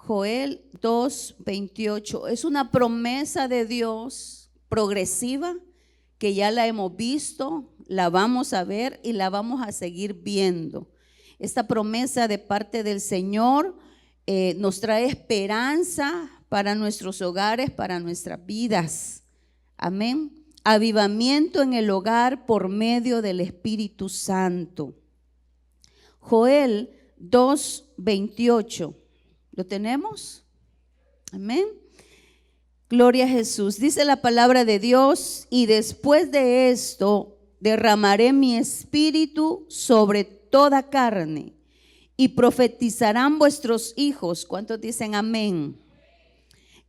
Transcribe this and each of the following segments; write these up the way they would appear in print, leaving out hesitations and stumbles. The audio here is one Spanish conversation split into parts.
Joel 2:28. Es una promesa de Dios progresiva que ya la hemos visto, la vamos a ver y la vamos a seguir viendo. Esta promesa de parte del Señor nos trae esperanza para nuestros hogares, para nuestras vidas. Amén. Avivamiento en el hogar por medio del Espíritu Santo. Joel 2:28. ¿Lo tenemos? Amén. Gloria a Jesús. Dice la palabra de Dios: y después de esto derramaré mi espíritu sobre toda carne, y profetizarán vuestros hijos. ¿Cuántos dicen amén?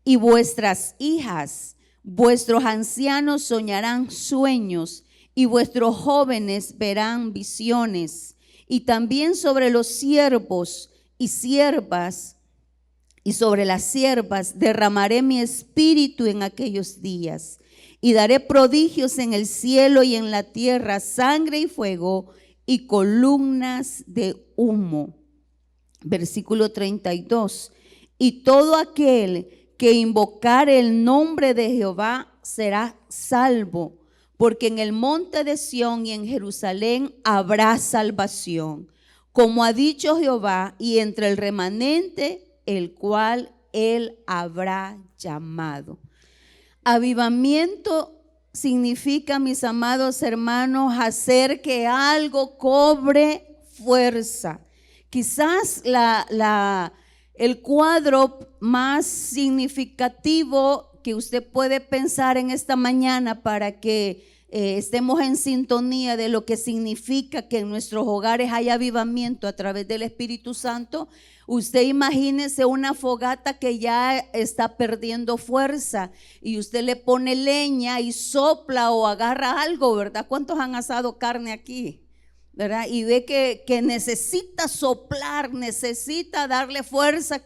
Y vuestras hijas, vuestros ancianos soñarán sueños, y vuestros jóvenes verán visiones. Y también sobre los siervos y siervas y sobre las siervas derramaré mi espíritu en aquellos días, y daré prodigios en el cielo y en la tierra, sangre y fuego y columnas de humo. Versículo 32. Y todo aquel que invocare el nombre de Jehová será salvo, porque en el monte de Sión y en Jerusalén habrá salvación, como ha dicho Jehová, y entre el remanente el cual él habrá llamado. Avivamiento significa, mis amados hermanos, hacer que algo cobre fuerza. Quizás el cuadro más significativo que usted puede pensar en esta mañana para que estemos en sintonía de lo que significa que en nuestros hogares haya avivamiento a través del Espíritu Santo. Usted imagínese una fogata que ya está perdiendo fuerza y usted le pone leña y sopla o agarra algo, ¿verdad? ¿Cuántos han asado carne aquí? ¿Verdad? Y ve que necesita soplar, necesita darle fuerza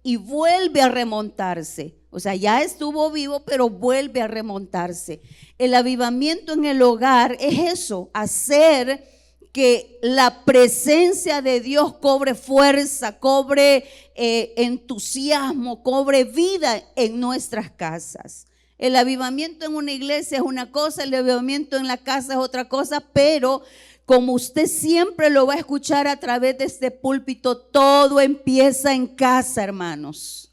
y vuelve a remontarse. O sea, ya estuvo vivo, pero vuelve a remontarse. El avivamiento en el hogar es eso, hacer que la presencia de Dios cobre fuerza, cobre entusiasmo, cobre vida en nuestras casas. El avivamiento en una iglesia es una cosa, el avivamiento en la casa es otra cosa, pero como usted siempre lo va a escuchar a través de este púlpito, todo empieza en casa, hermanos.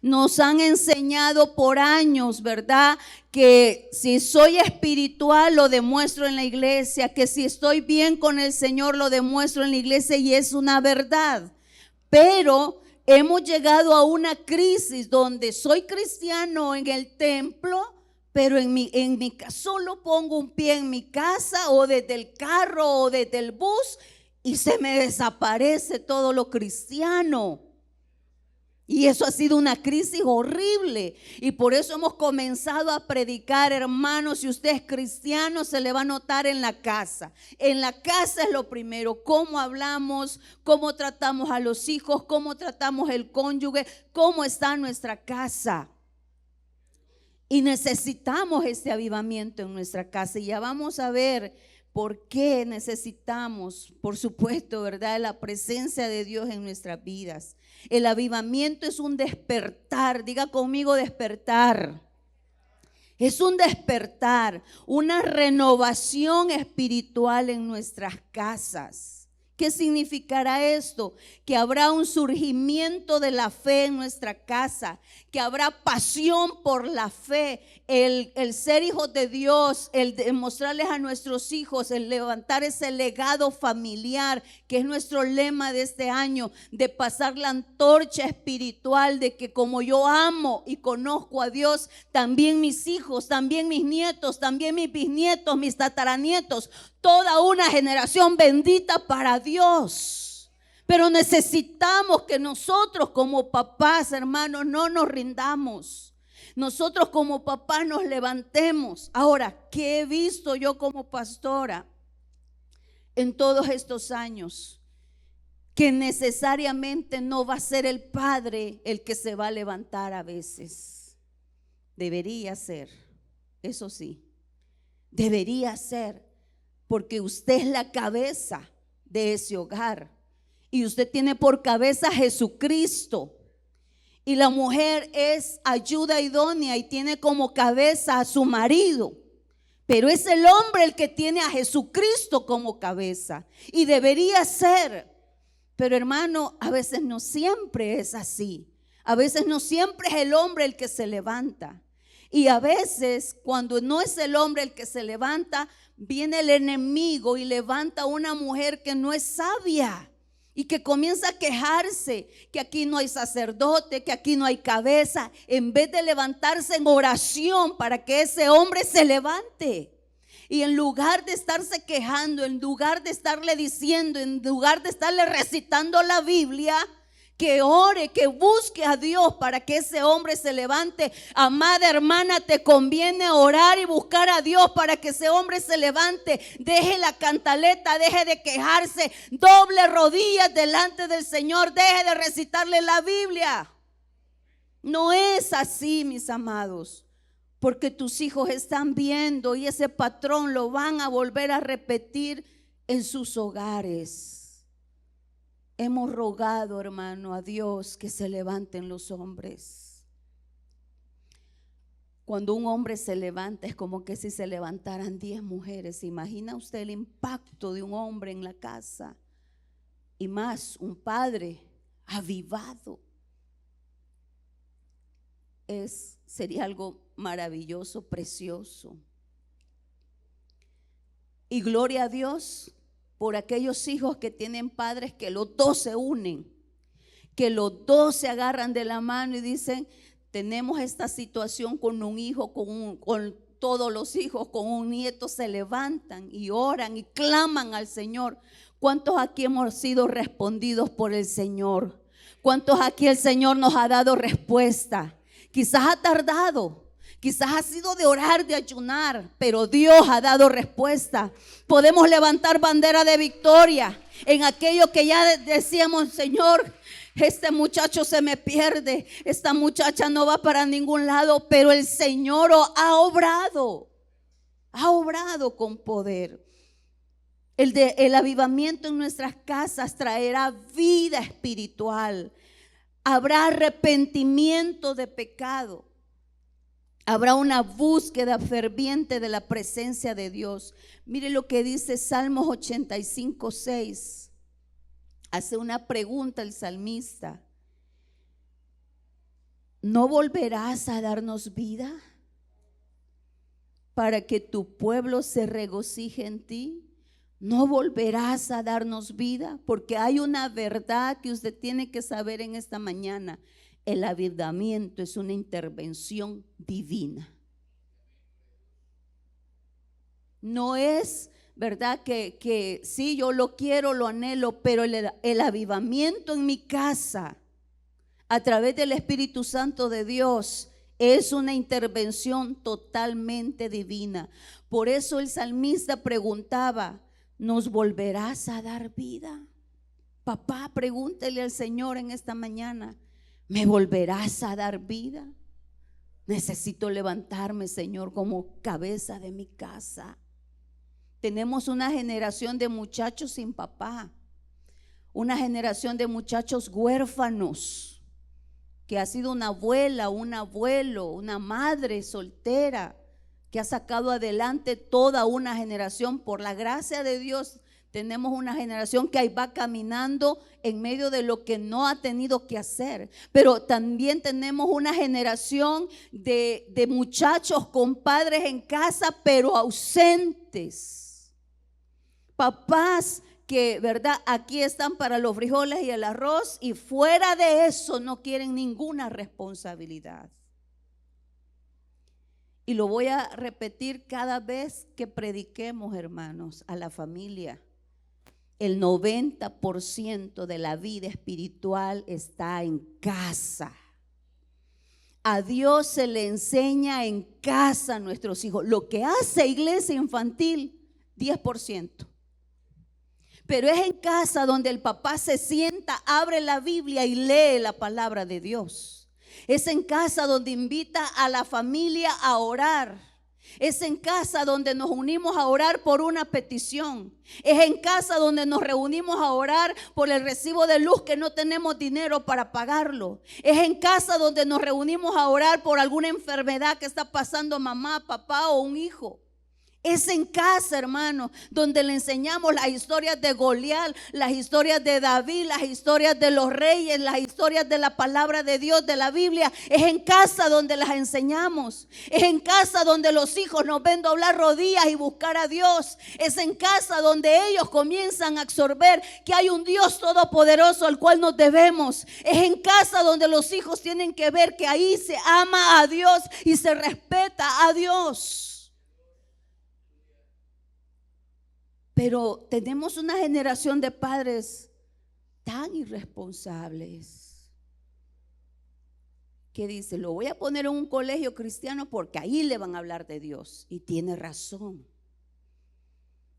Nos han enseñado por años, ¿verdad? Que si soy espiritual lo demuestro en la iglesia, que si estoy bien con el Señor lo demuestro en la iglesia, y es una verdad. Pero hemos llegado a una crisis donde soy cristiano en el templo, pero en mi solo pongo un pie en mi casa o desde el carro o desde el bus y se me desaparece todo lo cristiano. Y eso ha sido una crisis horrible, y por eso hemos comenzado a predicar, hermanos. Si usted es cristiano, se le va a notar en la casa. En la casa es lo primero, cómo hablamos, cómo tratamos a los hijos, cómo tratamos el cónyuge, cómo está nuestra casa. Y necesitamos este avivamiento en nuestra casa, y ya vamos a ver por qué necesitamos, por supuesto, ¿verdad?, la presencia de Dios en nuestras vidas. El avivamiento es un despertar, diga conmigo despertar. Es un despertar, una renovación espiritual en nuestras casas. ¿Qué significará esto? Que habrá un surgimiento de la fe en nuestra casa, que habrá pasión por la fe, el ser hijos de Dios, el demostrarles a nuestros hijos, el levantar ese legado familiar, que es nuestro lema de este año, de pasar la antorcha espiritual, de que como yo amo y conozco a Dios, también mis hijos, también mis nietos, también mis bisnietos, mis tataranietos, toda una generación bendita para Dios. Pero necesitamos que nosotros como papás, hermanos, no nos rindamos. Nosotros como papás nos levantemos. Ahora, ¿qué he visto yo como pastora en todos estos años? Que necesariamente no va a ser el padre el que se va a levantar a veces. Debería ser, eso sí, debería ser, porque usted es la cabeza de ese hogar y usted tiene por cabeza a Jesucristo. y la mujer es ayuda idónea y tiene como cabeza a su marido. Pero es el hombre el que tiene a Jesucristo como cabeza y debería ser. Pero hermano, a veces no siempre es así. A veces no siempre es el hombre el que se levanta. Y a veces cuando no es el hombre el que se levanta, viene el enemigo y levanta a una mujer que no es sabia y que comienza a quejarse que aquí no hay sacerdote, que aquí no hay cabeza, en vez de levantarse en oración para que ese hombre se levante. Y en lugar de estarse quejando, en lugar de estarle diciendo, en lugar de estarle recitando la Biblia, que ore, que busque a Dios para que ese hombre se levante. Amada hermana, te conviene orar y buscar a Dios para que ese hombre se levante. Deje la cantaleta, deje de quejarse, doble rodillas delante del Señor, deje de recitarle la Biblia. No es así, mis amados, porque tus hijos están viendo y ese patrón lo van a volver a repetir en sus hogares. Hemos rogado, hermano, a Dios que se levanten los hombres. Cuando un hombre se levanta es como que si se levantaran 10 mujeres. ¿Se imagina usted el impacto de un hombre en la casa? Y más, un padre avivado. Sería algo maravilloso, precioso. Y gloria a Dios por aquellos hijos que tienen padres que los dos se unen, que los dos se agarran de la mano y dicen: tenemos esta situación con un hijo, con todos los hijos, con un nieto, se levantan y oran y claman al Señor. ¿Cuántos aquí hemos sido respondidos por el Señor? ¿Cuántos aquí el Señor nos ha dado respuesta? Quizás ha tardado. Quizás ha sido de orar, de ayunar, pero Dios ha dado respuesta. Podemos levantar bandera de victoria en aquello que ya decíamos: Señor, este muchacho se me pierde, esta muchacha no va para ningún lado, pero el Señor ha obrado con poder. El avivamiento en nuestras casas traerá vida espiritual. Habrá arrepentimiento de pecado. Habrá una búsqueda ferviente de la presencia de Dios. Mire lo que dice Salmos 85:6. Hace una pregunta el salmista: ¿no volverás a darnos vida para que tu pueblo se regocije en ti? ¿No volverás a darnos vida? Porque hay una verdad que usted tiene que saber en esta mañana. El avivamiento es una intervención divina. No es verdad que sí, yo lo quiero, lo anhelo, pero el avivamiento en mi casa a través del Espíritu Santo de Dios es una intervención totalmente divina. Por eso el salmista preguntaba: ¿nos volverás a dar vida? Papá, pregúntele al Señor en esta mañana: ¿me volverás a dar vida? Necesito levantarme, Señor, como cabeza de mi casa. Tenemos una generación de muchachos sin papá, una generación de muchachos huérfanos, que ha sido una abuela, un abuelo, una madre soltera, que ha sacado adelante toda una generación. Por la gracia de Dios, tenemos una generación que ahí va caminando en medio de lo que no ha tenido que hacer. Pero también tenemos una generación de muchachos con padres en casa, pero ausentes. Papás que, ¿verdad?, aquí están para los frijoles y el arroz, y fuera de eso no quieren ninguna responsabilidad. Y lo voy a repetir cada vez que prediquemos, hermanos, a la familia. El 90% de la vida espiritual está en casa. A Dios se le enseña en casa a nuestros hijos. Lo que hace iglesia infantil, 10%. Pero es en casa donde el papá se sienta, abre la Biblia y lee la palabra de Dios. Es en casa donde invita a la familia a orar. Es en casa donde nos unimos a orar por una petición. Es en casa donde nos reunimos a orar por el recibo de luz que no tenemos dinero para pagarlo. Es en casa donde nos reunimos a orar por alguna enfermedad que está pasando mamá, papá o un hijo. Es en casa, hermano, donde le enseñamos las historias de Goliat, las historias de David, las historias de los reyes, las historias de la palabra de Dios, de la Biblia. Es en casa donde las enseñamos. Es en casa donde los hijos nos ven doblar rodillas y buscar a Dios. Es en casa donde ellos comienzan a absorber que hay un Dios todopoderoso al cual nos debemos. Es en casa donde los hijos tienen que ver que ahí se ama a Dios y se respeta a Dios. Pero tenemos una generación de padres tan irresponsables que dice, lo voy a poner en un colegio cristiano porque ahí le van a hablar de Dios. Y tiene razón.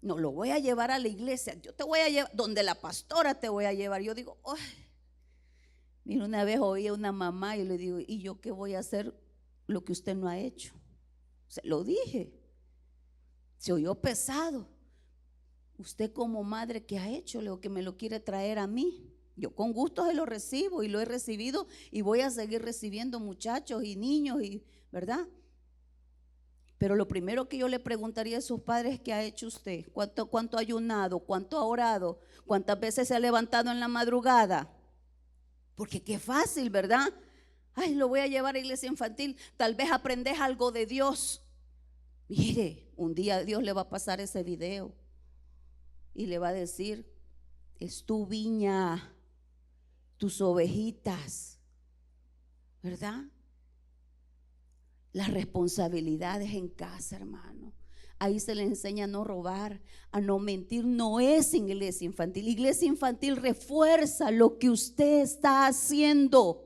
No, lo voy a llevar a la iglesia. Yo te voy a llevar, donde la pastora te voy a llevar. Yo digo, ay, mira, una vez oí a una mamá y le digo, ¿y yo qué voy a hacer lo que usted no ha hecho? Se lo dije. Se oyó pesado. Usted como madre, ¿qué ha hecho? Lo que me lo quiere traer a mí. Yo con gusto se lo recibo y lo he recibido y voy a seguir recibiendo muchachos y niños, ¿verdad? Pero lo primero que yo le preguntaría a esos padres, ¿qué ha hecho usted? ¿Cuánto ha ayunado? ¿Cuánto ha orado? ¿Cuántas veces se ha levantado en la madrugada? Porque qué fácil, ¿verdad? Ay, lo voy a llevar a iglesia infantil. Tal vez aprendes algo de Dios. Mire, un día Dios le va a pasar ese video y le va a decir, es tu viña, tus ovejitas, ¿verdad? Las responsabilidades en casa, hermano. Ahí se le enseña a no robar, a no mentir. No es iglesia infantil. Iglesia infantil refuerza lo que usted está haciendo,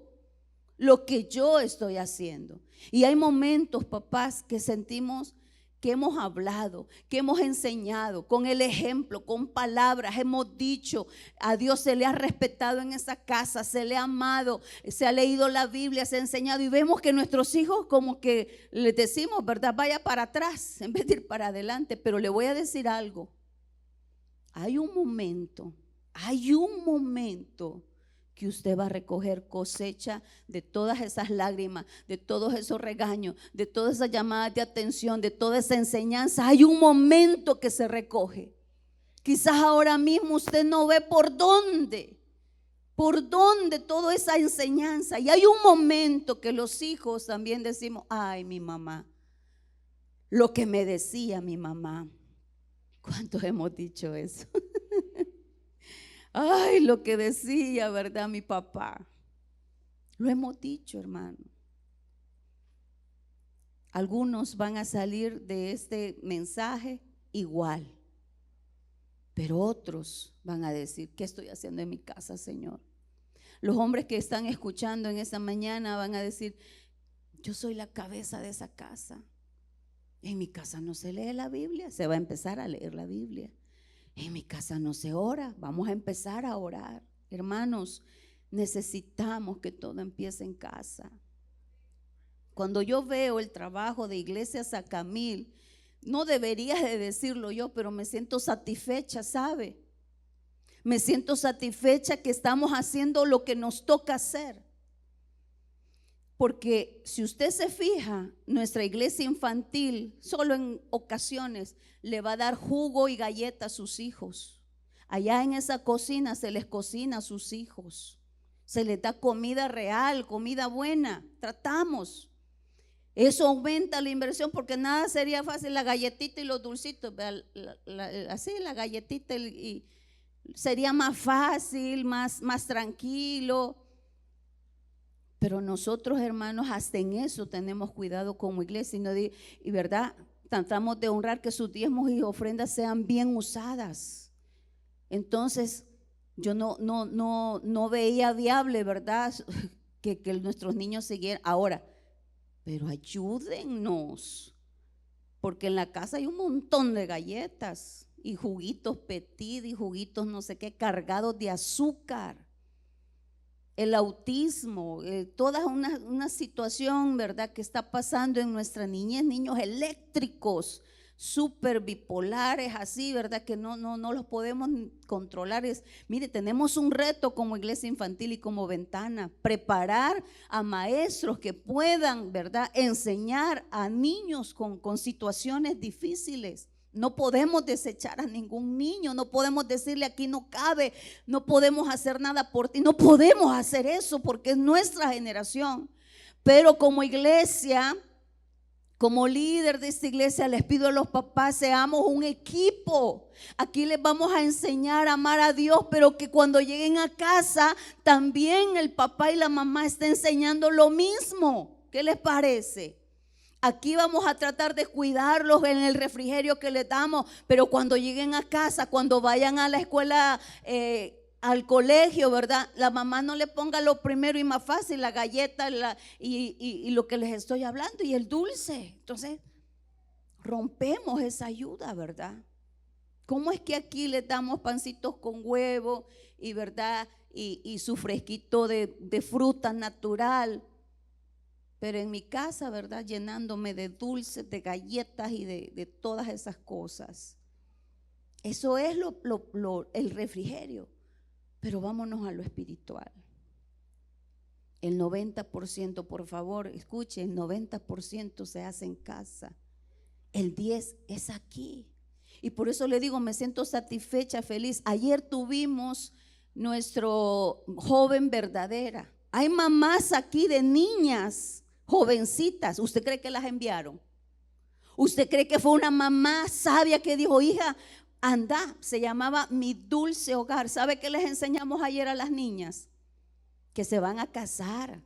lo que yo estoy haciendo. Y hay momentos, papás, que sentimos que hemos hablado, que hemos enseñado con el ejemplo, con palabras, hemos dicho, a Dios se le ha respetado en esa casa, se le ha amado, se ha leído la Biblia, se ha enseñado, y vemos que nuestros hijos como que les decimos, ¿verdad? Vaya para atrás en vez de ir para adelante. Pero le voy a decir algo, hay un momento que usted va a recoger cosecha de todas esas lágrimas, de todos esos regaños, de todas esas llamadas de atención, de toda esa enseñanza. Hay un momento que se recoge. Quizás ahora mismo usted no ve por dónde toda esa enseñanza. Y hay un momento que los hijos también decimos, ay, mi mamá, lo que me decía mi mamá. ¿Cuántos hemos dicho eso? Ay, lo que decía, ¿verdad? Mi papá. Lo hemos dicho, hermano. Algunos van a salir de este mensaje igual, pero otros van a decir, ¿qué estoy haciendo en mi casa, Señor? Los hombres que están escuchando en esta mañana van a decir, yo soy la cabeza de esa casa. En mi casa no se lee la Biblia, se va a empezar a leer la Biblia. En mi casa no se ora, vamos a empezar a orar. Hermanos, necesitamos que todo empiece en casa. Cuando yo veo el trabajo de Iglesia Sacamil, no debería de decirlo yo, pero me siento satisfecha, ¿sabe? Me siento satisfecha que estamos haciendo lo que nos toca hacer. Porque si usted se fija, nuestra iglesia infantil solo en ocasiones le va a dar jugo y galleta a sus hijos. Allá en esa cocina se les cocina a sus hijos, se les da comida real, comida buena. Tratamos. Eso aumenta la inversión porque nada sería fácil, la galletita y los dulcitos, así la galletita y sería más fácil, más tranquilo. Pero nosotros, hermanos, hasta en eso tenemos cuidado como iglesia y verdad, tratamos de honrar que sus diezmos y ofrendas sean bien usadas. Entonces yo no veía viable, ¿verdad? Que nuestros niños siguieran ahora, pero ayúdennos, porque en la casa hay un montón de galletas y juguitos petit y juguitos no sé qué cargados de azúcar. el autismo, toda una situación, ¿verdad?, que está pasando en nuestra niñez, niños eléctricos, súper bipolares, así, ¿verdad?, que no los podemos controlar. Mire, tenemos un reto como iglesia infantil y como Ventana, preparar a maestros que puedan, ¿verdad?, enseñar a niños con situaciones difíciles. No podemos desechar a ningún niño, no podemos decirle aquí no cabe, no podemos hacer nada por ti, no podemos hacer eso porque es nuestra generación. Pero como iglesia, como líder de esta iglesia, les pido a los papás, seamos un equipo. Aquí les vamos a enseñar a amar a Dios, pero que cuando lleguen a casa también el papá y la mamá estén enseñando lo mismo. ¿Qué les parece? Aquí vamos a tratar de cuidarlos en el refrigerio que les damos, pero cuando lleguen a casa, cuando vayan a la escuela, al colegio, ¿verdad?, la mamá no le ponga lo primero y más fácil, la galleta y lo que les estoy hablando y el dulce. Entonces, rompemos esa ayuda, ¿verdad? ¿Cómo es que aquí les damos pancitos con huevo y, ¿verdad?, y su fresquito de fruta natural? Pero en mi casa, ¿verdad?, llenándome de dulces, de galletas y de todas esas cosas. Eso es el refrigerio. Pero vámonos a lo espiritual. El 90%, por favor, escuche, el 90% se hace en casa. El 10% es aquí. Y por eso le digo, me siento satisfecha, feliz. Ayer tuvimos nuestro joven verdadera. Hay mamás aquí de niñas jovencitas. ¿Usted cree que las enviaron? ¿Usted cree que fue una mamá sabia que dijo, hija, anda? Se llamaba Mi Dulce Hogar. ¿Sabe qué les enseñamos ayer a las niñas? Que se van a casar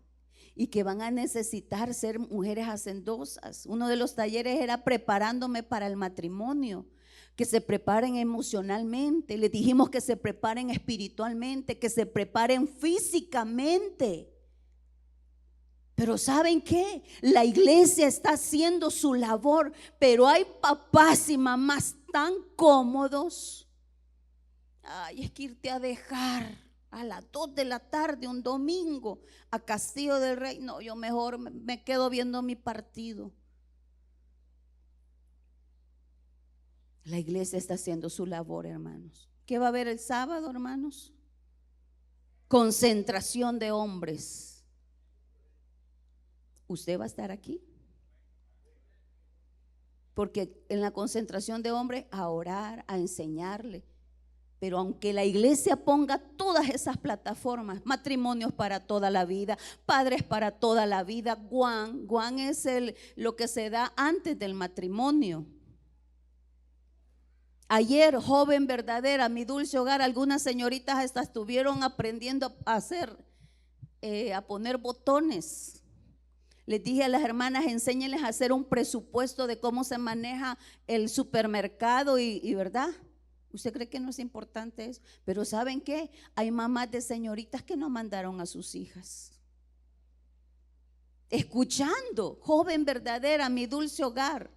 y que van a necesitar ser mujeres hacendosas. Uno de los talleres era preparándome para el matrimonio, que se preparen emocionalmente. Les dijimos que se preparen espiritualmente, que se preparen físicamente. Pero ¿saben qué? La iglesia está haciendo su labor, pero hay papás y mamás tan cómodos. Ay, es que irte a dejar a las 2 de la tarde un domingo a Castillo del Rey. No, yo mejor me quedo viendo mi partido. La iglesia está haciendo su labor, hermanos. ¿Qué va a haber el sábado, hermanos? Concentración de hombres. ¿Usted va a estar aquí? Porque en la concentración de hombres, a orar, a enseñarle. Pero aunque la iglesia ponga todas esas plataformas, matrimonios para toda la vida, padres para toda la vida, Guan es lo que se da antes del matrimonio. Ayer, joven verdadera, Mi Dulce Hogar, algunas señoritas hasta estuvieron aprendiendo a hacer, a poner botones. Les dije a las hermanas, enséñenles a hacer un presupuesto de cómo se maneja el supermercado y ¿verdad? ¿Usted cree que no es importante eso? Pero ¿saben qué? Hay mamás de señoritas que no mandaron a sus hijas. Escuchando, joven verdadera, Mi Dulce Hogar,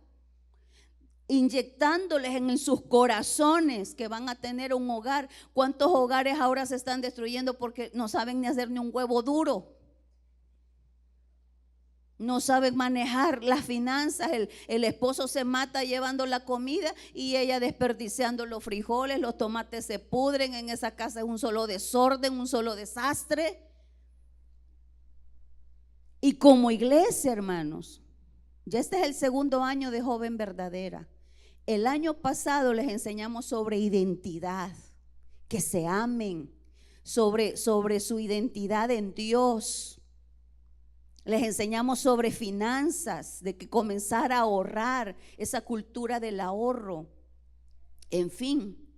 inyectándoles en sus corazones que van a tener un hogar. ¿Cuántos hogares ahora se están destruyendo porque no saben ni hacer ni un huevo duro? No saben manejar las finanzas. El esposo se mata llevando la comida y ella desperdiciando los frijoles, los tomates se pudren. En esa casa es un solo desorden, un solo desastre. Y como iglesia, hermanos, ya este es el segundo año de Joven Verdadera. El año pasado les enseñamos sobre identidad, que se amen, sobre su identidad en Dios. Les enseñamos sobre finanzas, de que comenzar a ahorrar, esa cultura del ahorro. En fin,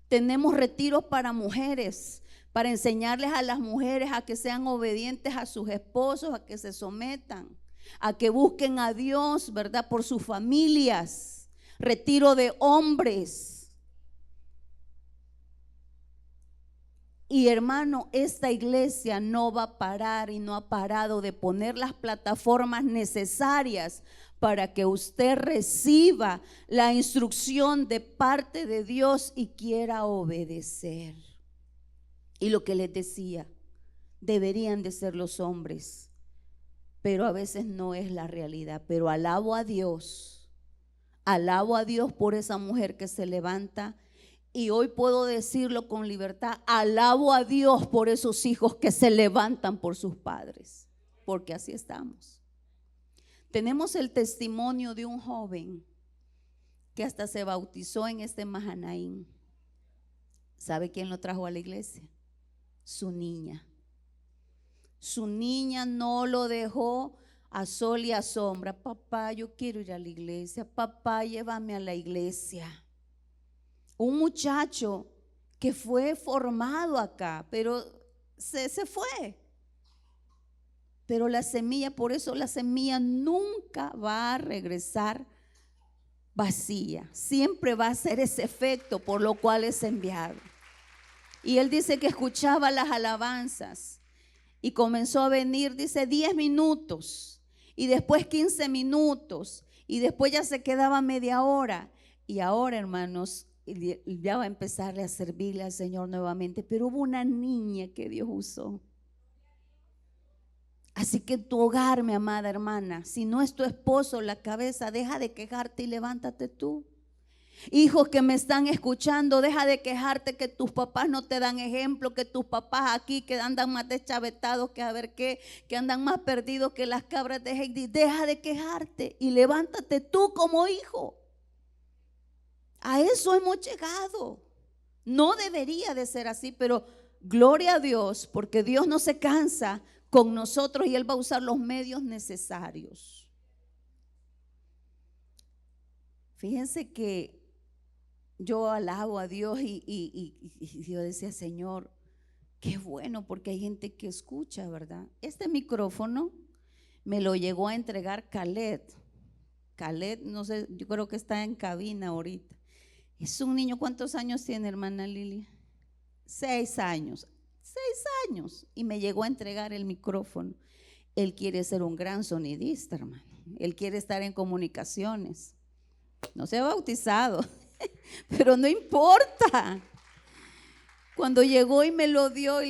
tenemos retiros para mujeres, para enseñarles a las mujeres a que sean obedientes a sus esposos, a que se sometan, a que busquen a Dios, ¿verdad?, por sus familias. Retiro de hombres. Y hermano, esta iglesia no va a parar y no ha parado de poner las plataformas necesarias para que usted reciba la instrucción de parte de Dios y quiera obedecer. Y lo que les decía, deberían de ser los hombres, pero a veces no es la realidad. Pero alabo a Dios por esa mujer que se levanta, y hoy puedo decirlo con libertad, alabo a Dios por esos hijos que se levantan por sus padres, porque así estamos. Tenemos el testimonio de un joven que hasta se bautizó en este Mahanaim. ¿Sabe quién lo trajo a la iglesia? Su niña. Su niña no lo dejó a sol y a sombra. Papá, yo quiero ir a la iglesia. Papá, llévame a la iglesia. Un muchacho que fue formado acá, pero se fue. Pero la semilla, por eso la semilla nunca va a regresar vacía. Siempre va a hacer ese efecto por lo cual es enviado. Y él dice que escuchaba las alabanzas y comenzó a venir, dice, 10 minutos y después 15 minutos y después ya se quedaba media hora. Y ahora, hermanos, ya va a empezarle a servirle al Señor nuevamente. Pero hubo una niña que Dios usó. Así que tu hogar, mi amada hermana, si no es tu esposo la cabeza, deja de quejarte y levántate tú. Hijos que me están escuchando, deja de quejarte que tus papás no te dan ejemplo, que tus papás aquí que andan más deschavetados que a ver qué, que andan más perdidos que las cabras de Heidi. Deja de quejarte y levántate tú como hijo. A eso hemos llegado. No debería de ser así, pero gloria a Dios, porque Dios no se cansa con nosotros y Él va a usar los medios necesarios. Fíjense que yo alabo a Dios y yo decía, Señor, qué bueno, porque hay gente que escucha, ¿verdad? Este micrófono me lo llegó a entregar Khaled. Khaled, no sé, yo creo que está en cabina ahorita. Es un niño, ¿cuántos años tiene, hermana Lili? 6 años. 6 años. Y me llegó a entregar el micrófono. Él quiere ser un gran sonidista, hermano. Él quiere estar en comunicaciones. No se ha bautizado, pero no importa. Cuando llegó y me lo dio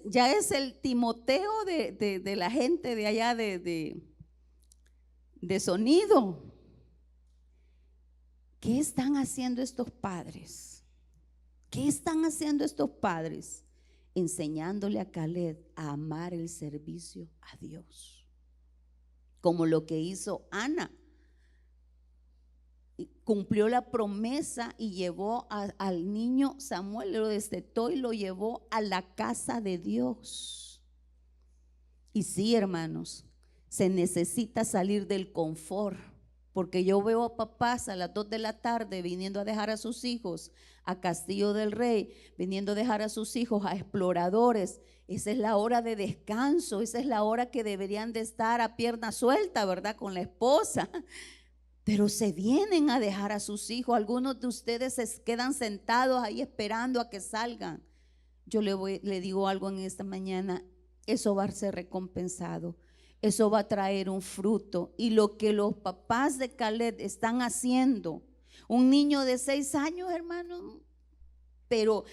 ya es el Timoteo de la gente de allá de sonido. ¿Qué están haciendo estos padres? ¿Qué están haciendo estos padres? Enseñándole a Khaled a amar el servicio a Dios, como lo que hizo Ana. Cumplió la promesa y llevó al niño Samuel, lo destetó y lo llevó a la casa de Dios. Y sí, hermanos, se necesita salir del confort, porque yo veo a papás a las 2 de la tarde viniendo a dejar a sus hijos a Castillo del Rey, viniendo a dejar a sus hijos a Exploradores. Esa es la hora de descanso, esa es la hora que deberían de estar a pierna suelta, ¿verdad? Con la esposa. Pero se vienen a dejar a sus hijos. Algunos de ustedes se quedan sentados ahí esperando a que salgan. Yo le digo algo en esta mañana, eso va a ser recompensado. Eso va a traer un fruto. Y lo que los papás de Khaled están haciendo, un niño de 6 años, hermano, pero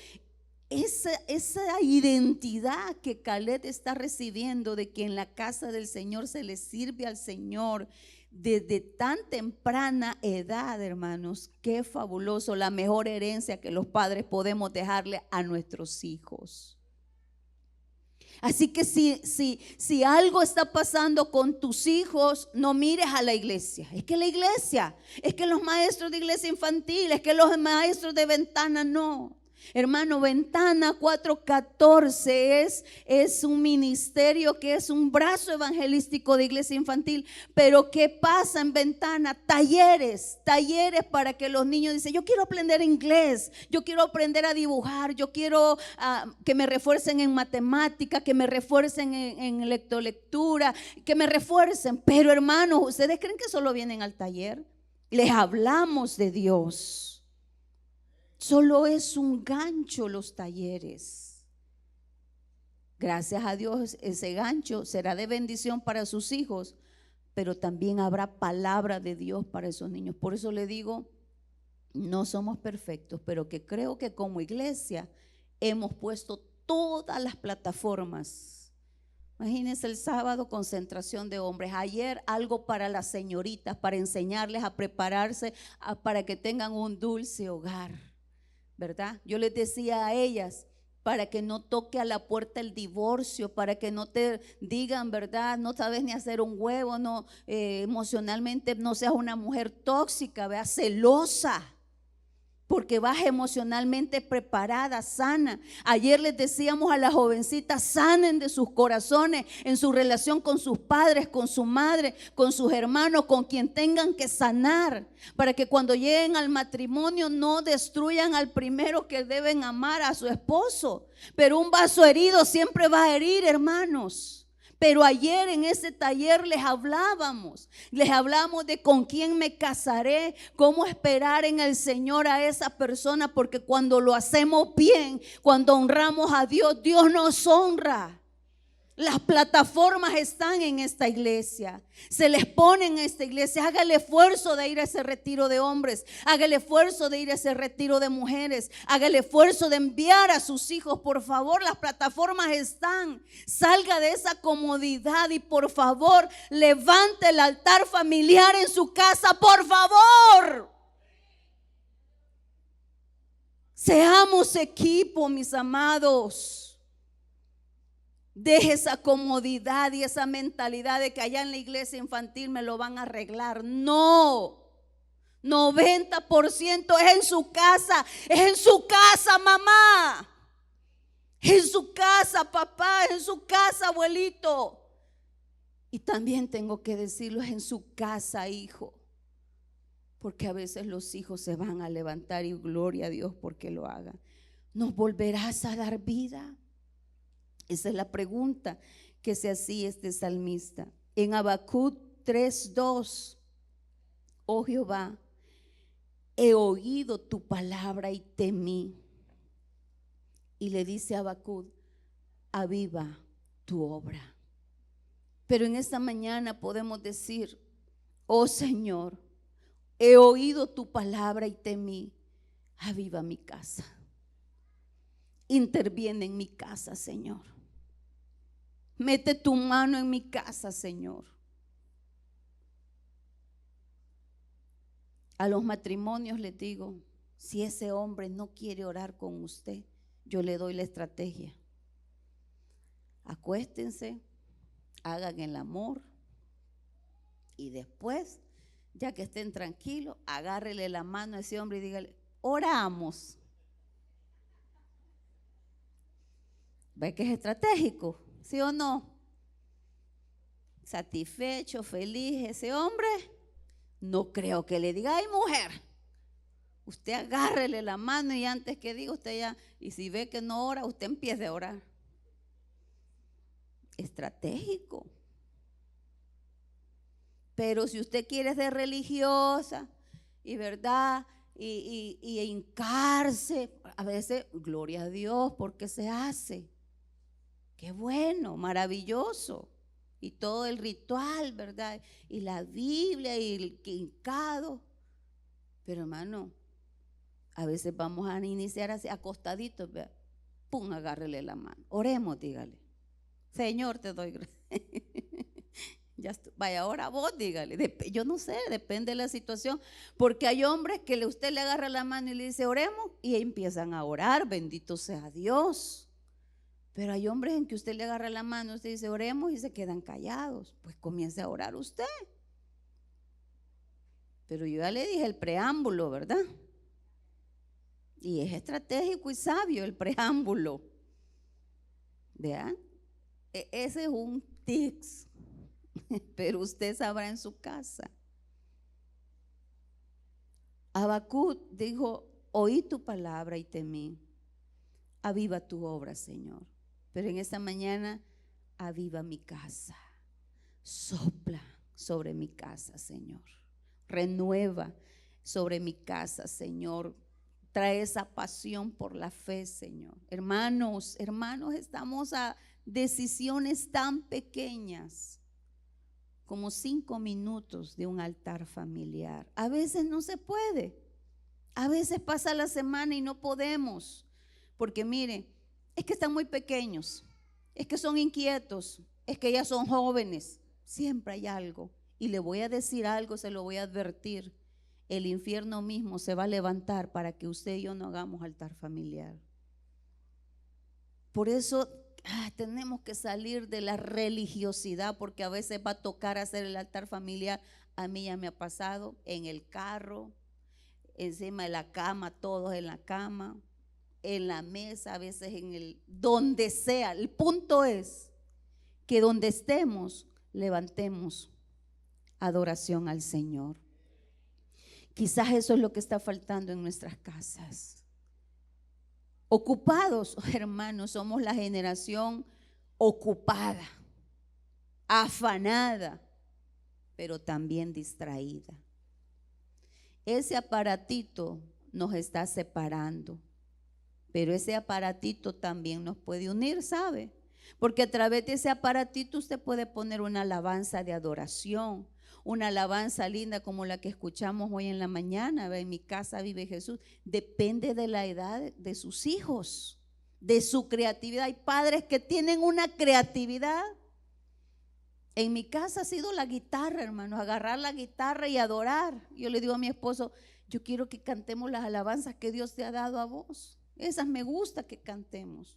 esa identidad que Khaled está recibiendo de que en la casa del Señor se le sirve al Señor desde tan temprana edad, hermanos, qué fabuloso, la mejor herencia que los padres podemos dejarle a nuestros hijos. Así que si algo está pasando con tus hijos, no mires a la iglesia. Es que la iglesia, es que los maestros de iglesia infantil, es que los maestros de Ventana, no. Hermano, Ventana 414 es un ministerio que es un brazo evangelístico de iglesia infantil. Pero ¿qué pasa en Ventana? Talleres para que los niños dicen, yo quiero aprender inglés, yo quiero aprender a dibujar, yo quiero que me refuercen en matemática, que me refuercen en lectolectura, que me refuercen. Pero hermanos, ¿ustedes creen que solo vienen al taller? Les hablamos de Dios. Solo es un gancho los talleres. Gracias a Dios ese gancho será de bendición para sus hijos, pero también habrá palabra de Dios para esos niños. Por eso le digo, no somos perfectos, pero que creo que como iglesia hemos puesto todas las plataformas. Imagínense el sábado, concentración de hombres. Ayer algo para las señoritas, para enseñarles a prepararse para que tengan un dulce hogar, ¿verdad? Yo les decía a ellas, para que no toque a la puerta el divorcio, para que no te digan, ¿verdad? No sabes ni hacer un huevo, no, emocionalmente no seas una mujer tóxica, ¿verdad? Celosa. Porque vas emocionalmente preparada, sana. Ayer les decíamos a las jovencitas, sanen de sus corazones en su relación con sus padres, con su madre, con sus hermanos, con quien tengan que sanar, para que cuando lleguen al matrimonio no destruyan al primero que deben amar, a su esposo. Pero un vaso herido siempre va a herir, hermanos. Pero ayer en ese taller les hablamos de con quién me casaré, cómo esperar en el Señor a esa persona, porque cuando lo hacemos bien, cuando honramos a Dios, Dios nos honra. Las plataformas están en esta iglesia, se les pone en esta iglesia. Haga el esfuerzo de ir a ese retiro de hombres, haga el esfuerzo de ir a ese retiro de mujeres, haga el esfuerzo de enviar a sus hijos. Por favor, las plataformas están. Salga de esa comodidad y por favor levante el altar familiar en su casa, por favor. Seamos equipo, mis amados. Deje esa comodidad y esa mentalidad de que allá en la iglesia infantil me lo van a arreglar. No, 90% es en su casa. Es en su casa, mamá. Es en su casa, papá. Es en su casa, abuelito. Y también tengo que decirlo, es en su casa, hijo. Porque a veces los hijos se van a levantar y gloria a Dios porque lo hagan. ¿Nos volverás a dar vida? Esa es la pregunta que se hacía este salmista. En Habacuc 3:2, oh Jehová, he oído tu palabra y temí. Y le dice a Habacuc, aviva tu obra. Pero en esta mañana podemos decir, oh Señor, he oído tu palabra y temí, aviva mi casa. Interviene en mi casa, Señor. Mete tu mano en mi casa, Señor. A los matrimonios les digo, si ese hombre no quiere orar con usted, yo le doy la estrategia. Acuéstense, hagan el amor y después, ya que estén tranquilos, agárrele la mano a ese hombre y dígale, oramos. ¿Ve que es estratégico? ¿Sí o no? Satisfecho, feliz ese hombre. No creo que le diga, ay mujer, usted agárrele la mano y antes que diga usted ya, y si ve que no ora, usted empiece a orar. Estratégico. Pero si usted quiere ser religiosa y verdad y hincarse, a veces, gloria a Dios, porque se hace. Qué bueno, maravilloso. Y todo el ritual, ¿verdad? Y la Biblia y el hincado. Pero hermano, a veces vamos a iniciar así, acostaditos, ¿verdad? Pum, agárrele la mano. Oremos, dígale. Señor, te doy gracias. Ya vaya, ahora vos dígale. Yo no sé, depende de la situación. Porque hay hombres que usted le agarra la mano y le dice oremos y empiezan a orar, bendito sea Dios. Pero hay hombres en que usted le agarra la mano, usted dice oremos y se quedan callados. Pues comience a orar usted. Pero yo ya le dije el preámbulo, ¿verdad? Y es estratégico y sabio el preámbulo. ¿Vean? Ese es un tips. Pero usted sabrá en su casa. Habacuc dijo, oí tu palabra y temí. Aviva tu obra, Señor. Pero en esta mañana, aviva mi casa. Sopla sobre mi casa, Señor. Renueva sobre mi casa, Señor. Trae esa pasión por la fe, Señor. Hermanos, estamos a decisiones tan pequeñas como 5 minutos de un altar familiar. A veces no se puede. A veces pasa la semana y no podemos. Porque mire, es que están muy pequeños, es que son inquietos, es que ya son jóvenes. Siempre hay algo. Y le voy a decir algo, se lo voy a advertir. El infierno mismo se va a levantar para que usted y yo no hagamos altar familiar. Por eso tenemos que salir de la religiosidad, porque a veces va a tocar hacer el altar familiar. A mí ya me ha pasado en el carro, encima de la cama, todos en la cama, en la mesa, a veces donde sea. El punto es que donde estemos, levantemos adoración al Señor. Quizás eso es lo que está faltando en nuestras casas. Ocupados, hermanos, somos la generación ocupada, afanada, pero también distraída. Ese aparatito nos está separando, pero ese aparatito también nos puede unir, ¿sabe? Porque a través de ese aparatito usted puede poner una alabanza de adoración, una alabanza linda como la que escuchamos hoy en la mañana. En mi casa vive Jesús. Depende de la edad de sus hijos, de su creatividad. Hay padres que tienen una creatividad. En mi casa ha sido la guitarra, hermanos, agarrar la guitarra y adorar. Yo le digo a mi esposo, yo quiero que cantemos las alabanzas que Dios te ha dado a vos. Esas me gusta que cantemos.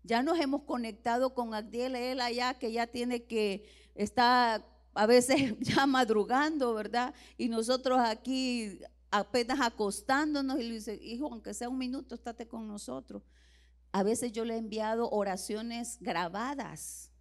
Ya nos hemos conectado con Agdiel, él allá que ya está a veces ya madrugando, ¿verdad? Y nosotros aquí apenas acostándonos, y le dice, hijo, aunque sea un minuto, estate con nosotros. A veces yo le he enviado oraciones grabadas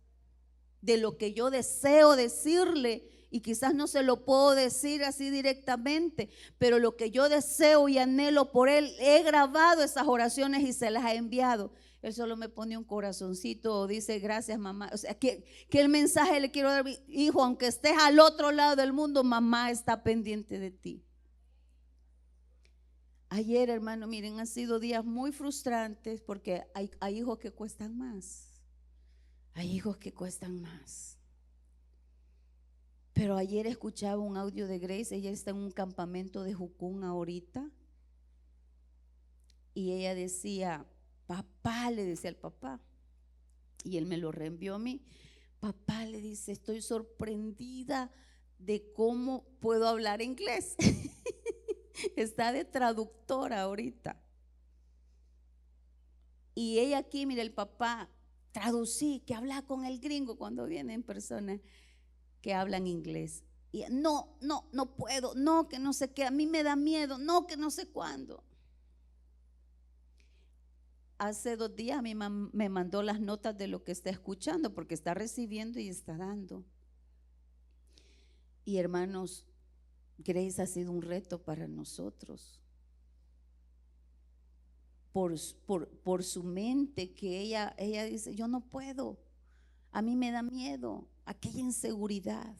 de lo que yo deseo decirle, y quizás no se lo puedo decir así directamente, pero lo que yo deseo y anhelo por él, he grabado esas oraciones y se las he enviado. Él solo me pone un corazoncito o dice gracias mamá. O sea, que el mensaje le quiero dar, hijo, aunque estés al otro lado del mundo, mamá está pendiente de ti. Ayer, hermano, miren, han sido días muy frustrantes porque hay hijos que cuestan más. Hay hijos que cuestan más. Pero ayer escuchaba un audio de Grace. Ella está en un campamento de Jucún ahorita. Y ella decía, papá, le decía al papá, y él me lo reenvió a mí. Papá, le dice, estoy sorprendida de cómo puedo hablar inglés. Está de traductora ahorita. Y ella aquí, mira, el papá, traducí, que habla con el gringo cuando vienen personas que hablan inglés. Y no puedo, no, que no sé qué, a mí me da miedo, no, que no sé cuándo. Hace 2 días a mí me mandó las notas de lo que está escuchando, porque está recibiendo y está dando. Y hermanos, Grace ha sido un reto para nosotros. Por su mente, que ella dice, yo no puedo, a mí me da miedo, aquella inseguridad.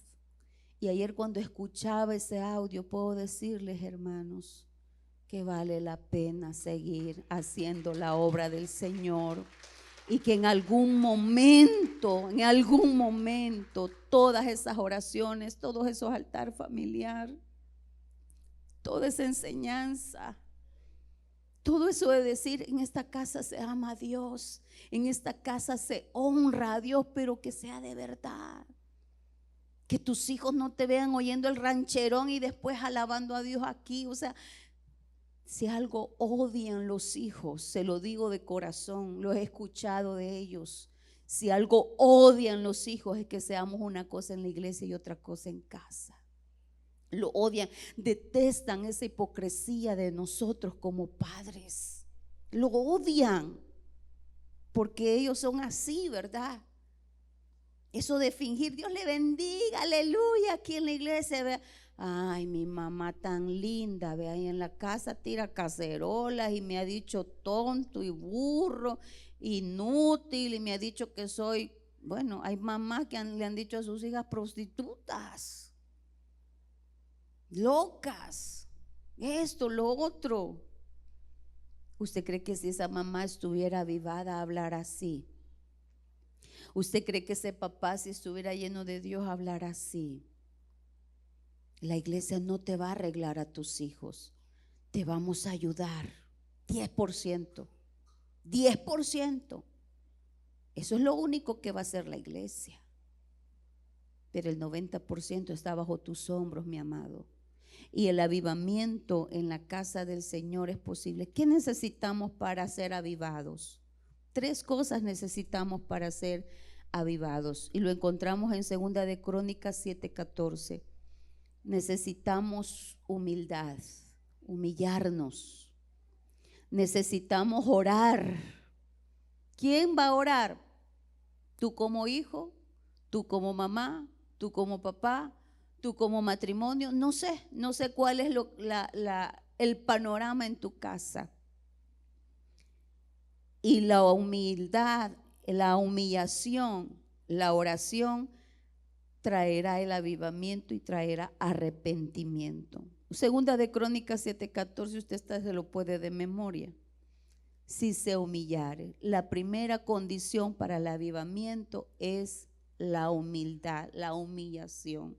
Y ayer cuando escuchaba ese audio, puedo decirles, hermanos, que vale la pena seguir haciendo la obra del Señor, y que en algún momento, todas esas oraciones, todos esos altares familiar, toda esa enseñanza, todo eso de decir, en esta casa se ama a Dios, en esta casa se honra a Dios, pero que sea de verdad. Que tus hijos no te vean oyendo el rancherón y después alabando a Dios aquí. O sea, si algo odian los hijos, se lo digo de corazón, lo he escuchado de ellos. Si algo odian los hijos es que seamos una cosa en la iglesia y otra cosa en casa. Lo odian, detestan esa hipocresía de nosotros como padres. Lo odian porque ellos son así, ¿verdad? Eso de fingir, Dios le bendiga, aleluya, aquí en la iglesia, vea, ay, mi mamá tan linda, vea, ahí en la casa tira cacerolas y me ha dicho tonto y burro, inútil, y me ha dicho que soy, bueno, hay mamás que le han dicho a sus hijas prostitutas, locas, esto, lo otro. ¿Usted cree que si esa mamá estuviera avivada a hablar así? ¿Usted cree que ese papá, si estuviera lleno de Dios, hablará así? La iglesia no te va a arreglar a tus hijos, te vamos a ayudar 10%. 10%. Eso es lo único que va a hacer la iglesia. Pero el 90% está bajo tus hombros, mi amado. Y el avivamiento en la casa del Señor es posible. ¿Qué necesitamos para ser avivados? 3 cosas necesitamos para ser avivados. Y lo encontramos en 2 de Crónicas 7:14. Necesitamos humildad, humillarnos. Necesitamos orar. ¿Quién va a orar? ¿Tú como hijo? ¿Tú como mamá? ¿Tú como papá? ¿Tú como matrimonio? No sé cuál es el panorama en tu casa. Y la humildad, la humillación, la oración traerá el avivamiento y traerá arrepentimiento. 2 de Crónicas 7:14, usted se lo puede de memoria. Si se humillare, la primera condición para el avivamiento es la humildad, la humillación.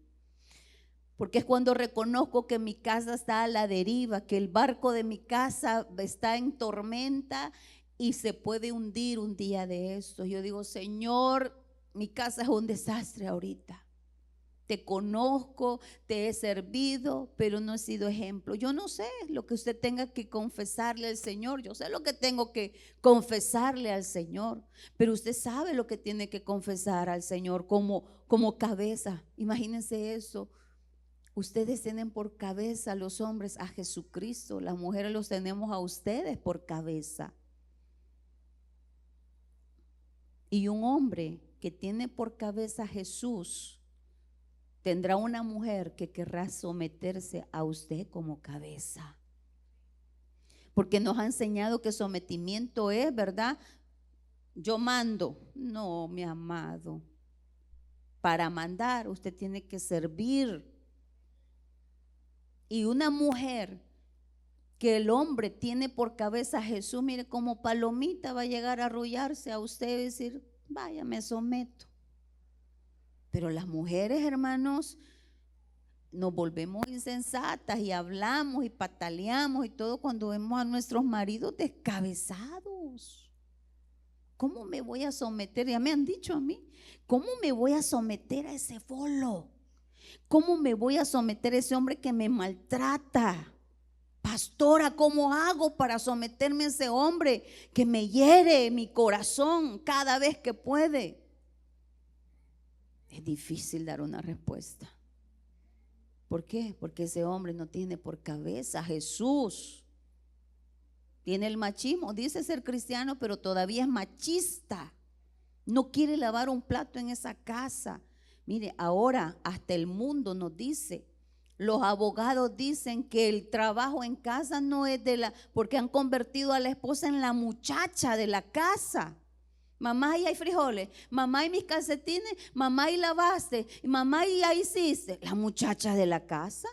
Porque es cuando reconozco que mi casa está a la deriva, que el barco de mi casa está en tormenta y se puede hundir un día de estos. Yo digo, Señor, mi casa es un desastre ahorita. Te conozco, te he servido, pero no he sido ejemplo. Yo no sé lo que usted tenga que confesarle al Señor. Yo sé lo que tengo que confesarle al Señor, pero usted sabe lo que tiene que confesar al Señor como cabeza. Imagínense eso. Ustedes tienen por cabeza, los hombres, a Jesucristo. Las mujeres los tenemos a ustedes por cabeza. Y un hombre que tiene por cabeza a Jesús tendrá una mujer que querrá someterse a usted como cabeza. Porque nos ha enseñado que sometimiento es, ¿verdad? Yo mando. No, mi amado. Para mandar usted tiene que servir. Y una mujer que el hombre tiene por cabeza a Jesús, mire, como palomita va a llegar a arrullarse a usted y decir, vaya, me someto. Pero las mujeres, hermanos, nos volvemos insensatas y hablamos y pataleamos y todo cuando vemos a nuestros maridos descabezados. ¿Cómo me voy a someter? Ya me han dicho a mí, ¿cómo me voy a someter a ese folo? ¿Cómo me voy a someter a ese hombre que me maltrata? Pastora, ¿cómo hago para someterme a ese hombre que me hiere mi corazón cada vez que puede? Es difícil dar una respuesta. ¿Por qué? Porque ese hombre no tiene por cabeza a Jesús. Tiene el machismo, dice ser cristiano, pero todavía es machista. No quiere lavar un plato en esa casa. Mire, ahora hasta el mundo nos dice, los abogados dicen que el trabajo en casa no es porque han convertido a la esposa en la muchacha de la casa. Mamá, y hay frijoles, mamá, y mis calcetines, mamá, y lavaste, mamá, y ahí hiciste. La muchacha de la casa.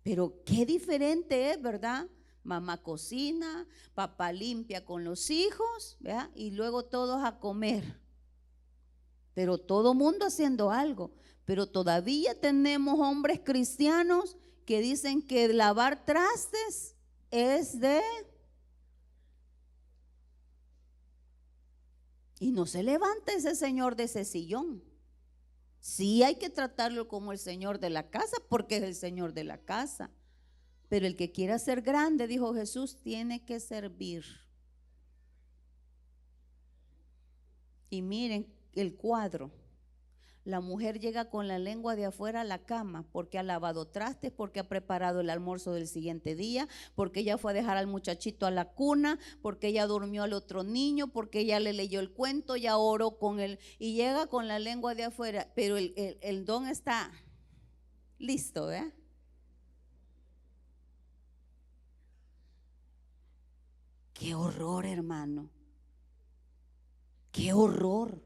Pero qué diferente es, ¿verdad? Mamá cocina, papá limpia con los hijos, ¿verdad? Y luego todos a comer. Pero todo mundo haciendo algo. Pero todavía tenemos hombres cristianos que dicen que lavar trastes es de... Y no se levanta ese señor de ese sillón. Sí hay que tratarlo como el señor de la casa, porque es el señor de la casa. Pero el que quiera ser grande, dijo Jesús, tiene que servir. Y miren el cuadro. La mujer llega con la lengua de afuera a la cama porque ha lavado trastes, porque ha preparado el almuerzo del siguiente día, porque ella fue a dejar al muchachito a la cuna, porque ella durmió al otro niño, porque ella le leyó el cuento, ya oró con él y llega con la lengua de afuera, pero el don está listo, ¿verdad? Qué horror, hermano. Qué horror.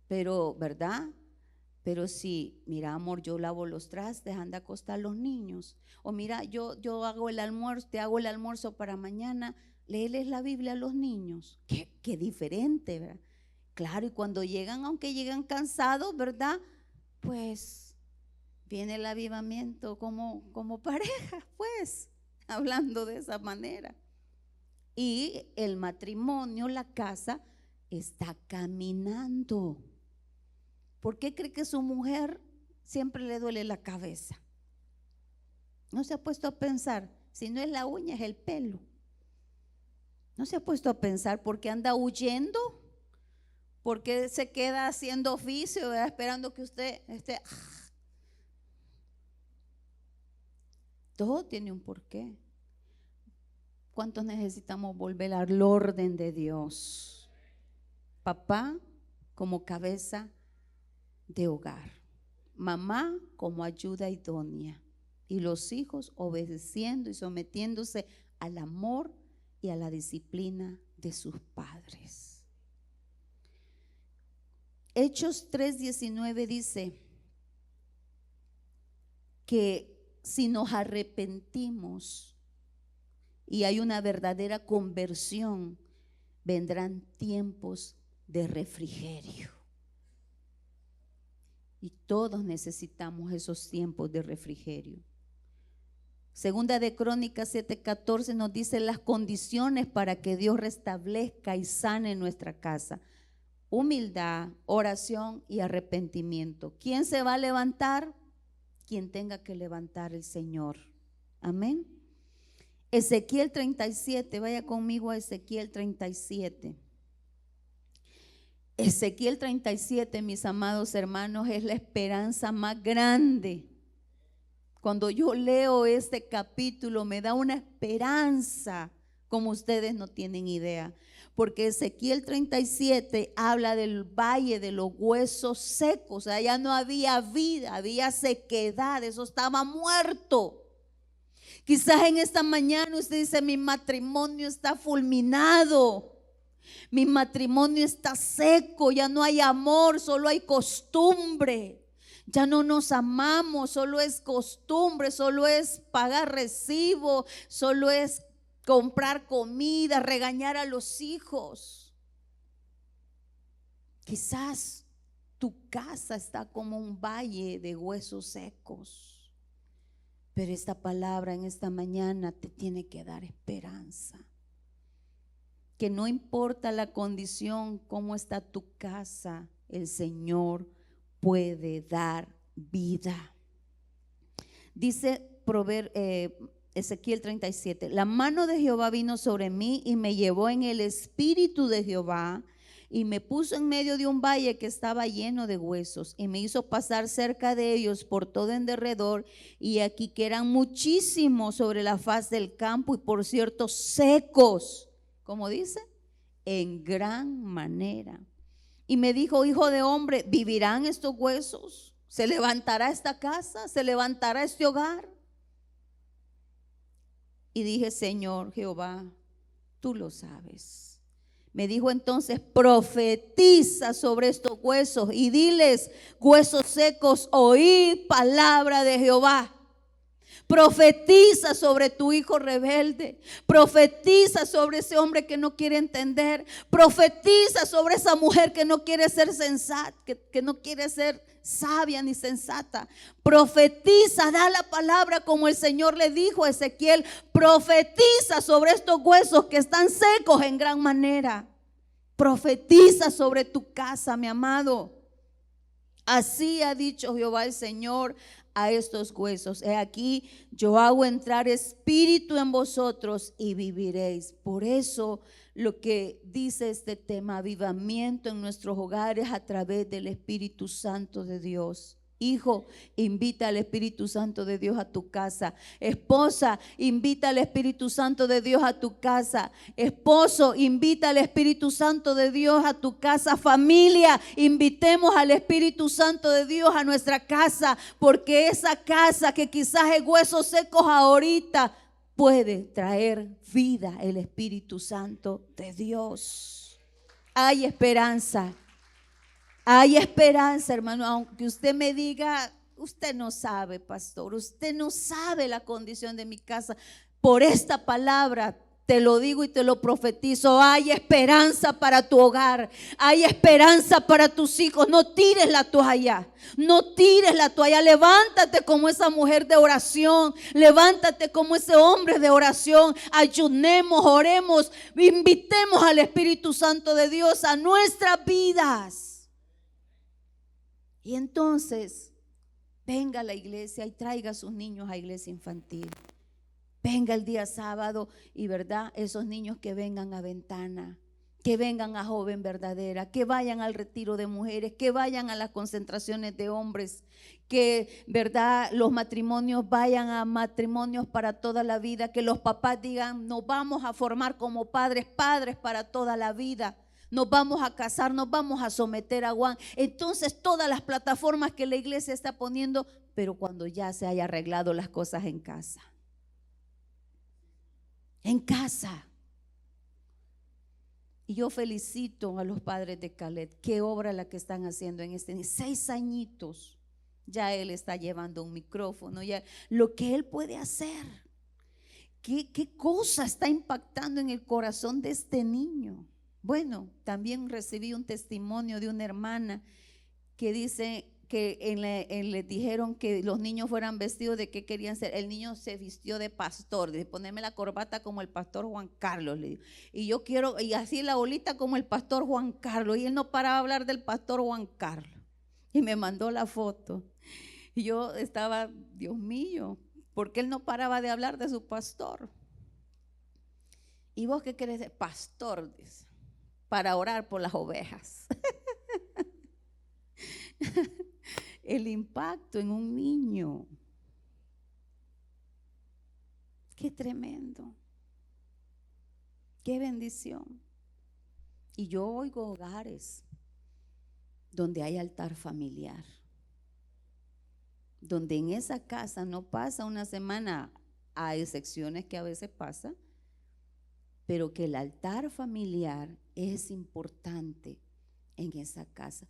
Pero, ¿verdad? Pero si, mira, amor, yo lavo los trastes, anda a acostar los niños. O mira, yo hago el almuerzo, te hago el almuerzo para mañana, léeles la Biblia a los niños. Qué diferente, ¿verdad? Claro, y cuando llegan, aunque llegan cansados, ¿verdad? Pues viene el avivamiento como pareja, pues, hablando de esa manera. y el matrimonio, la casa, está caminando. ¿Por qué cree que su mujer siempre le duele la cabeza? ¿No se ha puesto a pensar? Si no es la uña, es el pelo. ¿No se ha puesto a pensar por qué anda huyendo? ¿Por qué se queda haciendo oficio, ¿verdad? Esperando que usted esté? Todo tiene un porqué. ¿Cuántos necesitamos volver al orden de Dios? Papá como cabeza de hogar, mamá como ayuda idónea, y los hijos obedeciendo y sometiéndose al amor y a la disciplina de sus padres. Hechos 3:19 dice que si nos arrepentimos y hay una verdadera conversión, vendrán tiempos de refrigerio. Y todos necesitamos esos tiempos de refrigerio. Segunda de Crónicas 7:14 nos dice las condiciones para que Dios restablezca y sane nuestra casa: humildad, oración y arrepentimiento. ¿Quién se va a levantar? Quien tenga que levantar, el Señor. Amén. Ezequiel 37, vaya conmigo a Ezequiel 37. Ezequiel 37, mis amados hermanos, es la esperanza más grande. Cuando yo leo este capítulo me da una esperanza como ustedes no tienen idea, porque Ezequiel 37 habla del valle de los huesos secos. O sea, ya no había vida, había sequedad, eso estaba muerto. Quizás en esta mañana usted dice: mi matrimonio está fulminado, mi matrimonio está seco, ya no hay amor, solo hay costumbre. Ya no nos amamos, solo es costumbre, solo es pagar recibo, solo es comprar comida, regañar a los hijos. Quizás tu casa está como un valle de huesos secos, pero esta palabra en esta mañana te tiene que dar esperanza. Que no importa la condición, cómo está tu casa, el Señor puede dar vida. Dice Ezequiel 37: la mano de Jehová vino sobre mí y me llevó en el espíritu de Jehová y me puso en medio de un valle que estaba lleno de huesos y me hizo pasar cerca de ellos por todo en derredor, y aquí que eran muchísimos sobre la faz del campo y por cierto secos, como dice, en gran manera. Y me dijo: hijo de hombre, ¿vivirán estos huesos? ¿Se levantará esta casa? ¿Se levantará este hogar? Y dije: Señor Jehová, tú lo sabes. Me dijo entonces: profetiza sobre estos huesos y diles: huesos secos, oíd palabra de Jehová. Profetiza sobre tu hijo rebelde, profetiza sobre ese hombre que no quiere entender, profetiza sobre esa mujer que no quiere ser sensata, que no quiere ser sabia ni sensata. Profetiza, da la palabra como el Señor le dijo a Ezequiel: profetiza sobre estos huesos que están secos en gran manera. Profetiza sobre tu casa, mi amado. Así ha dicho Jehová el Señor a estos huesos: he aquí, yo hago entrar espíritu en vosotros y viviréis. Por eso lo que dice este tema, avivamiento en nuestros hogares a través del Espíritu Santo de Dios. Hijo, invita al Espíritu Santo de Dios a tu casa. Esposa, invita al Espíritu Santo de Dios a tu casa. Esposo, invita al Espíritu Santo de Dios a tu casa. Familia, invitemos al Espíritu Santo de Dios a nuestra casa, porque esa casa que quizás es huesos secos ahorita, puede traer vida el Espíritu Santo de Dios. Hay esperanza. Hay esperanza, hermano, aunque usted me diga: usted no sabe, pastor, usted no sabe la condición de mi casa. Por esta palabra Te lo digo y te lo profetizo, hay esperanza para tu hogar, hay esperanza para tus hijos. No tires la toalla, no tires la toalla. Levántate como esa mujer de oración, levántate como ese hombre de oración. Ayunemos, oremos, invitemos al Espíritu Santo de Dios a nuestras vidas. Y entonces venga a la iglesia y traiga a sus niños a iglesia infantil. Venga el día sábado y verdad, esos niños que vengan a Ventana, que vengan a Joven Verdadera, que vayan al retiro de mujeres, que vayan a las concentraciones de hombres, que verdad los matrimonios vayan a matrimonios para toda la vida, que los papás digan, nos vamos a formar como padres, padres para toda la vida. Nos vamos a casar, nos vamos a someter a Juan. Entonces todas las plataformas que la iglesia está poniendo, pero cuando ya se haya arreglado las cosas en casa. En casa. Y yo felicito a los padres de Caleb. Qué obra la que están haciendo en 6 añitos. Ya él está llevando un micrófono, ya lo que él puede hacer. ¿Qué cosa está impactando en el corazón de este niño? Bueno, también recibí un testimonio de una hermana que dice que le dijeron que los niños fueran vestidos de qué querían ser. El niño se vistió de pastor, de ponerme la corbata como el pastor Juan Carlos, le dijo. Y yo quiero, y así la bolita como el pastor Juan Carlos. Y él no paraba de hablar del pastor Juan Carlos. Y me mandó la foto. Y yo estaba, Dios mío, porque él no paraba de hablar de su pastor. ¿Y vos qué querés ser? Pastor, dice, para orar por las ovejas. El impacto en un niño. Qué tremendo. Qué bendición. Y yo oigo hogares donde hay altar familiar, donde en esa casa no pasa una semana, a excepciones que a veces pasa, pero que el altar familiar es importante en esa casa.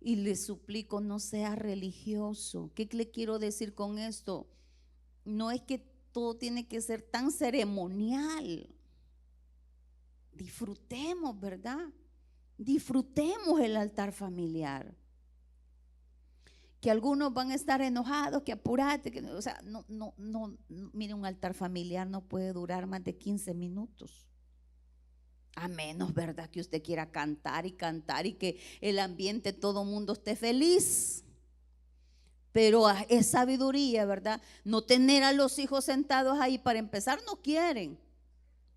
Y le suplico, no sea religioso. ¿Qué le quiero decir con esto? No es que todo tiene que ser tan ceremonial. Disfrutemos, ¿verdad? Disfrutemos el altar familiar. Que algunos van a estar enojados, que apurate, o sea, no, mire, un altar familiar no puede durar más de 15 minutos. A menos, ¿verdad?, que usted quiera cantar y que el ambiente, todo mundo esté feliz. Pero es sabiduría, ¿verdad? No tener a los hijos sentados ahí. Para empezar, no quieren.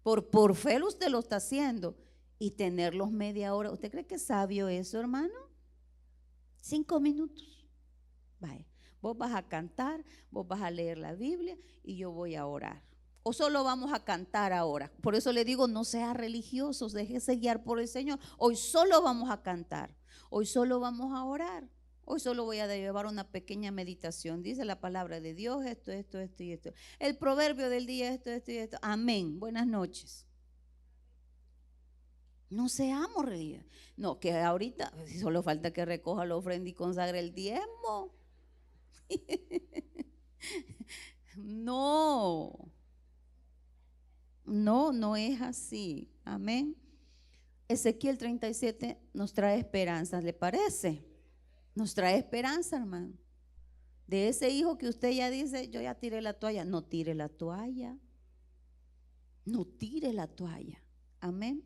Por fe usted lo está haciendo. Y tenerlos media hora. ¿Usted cree que es sabio eso, hermano? 5 minutos. Vaya, vos vas a cantar, vos vas a leer la Biblia y yo voy a orar. O solo vamos a cantar ahora. Por eso le digo, no sea religiosos, déjese guiar por el Señor. Hoy solo vamos a cantar, hoy solo vamos a orar, hoy solo voy a llevar una pequeña meditación. Dice la palabra de Dios, esto y esto. El proverbio del día, esto y esto. Amén. Buenas noches. No seamos religiosos. No, que ahorita solo falta que recoja la ofrenda y consagre el diezmo. No es así. Amén. Ezequiel 37 nos trae esperanza, ¿le parece? Nos trae esperanza, hermano. De ese hijo que usted ya dice, yo ya tiré la toalla. No tire la toalla. No tire la toalla. Amén.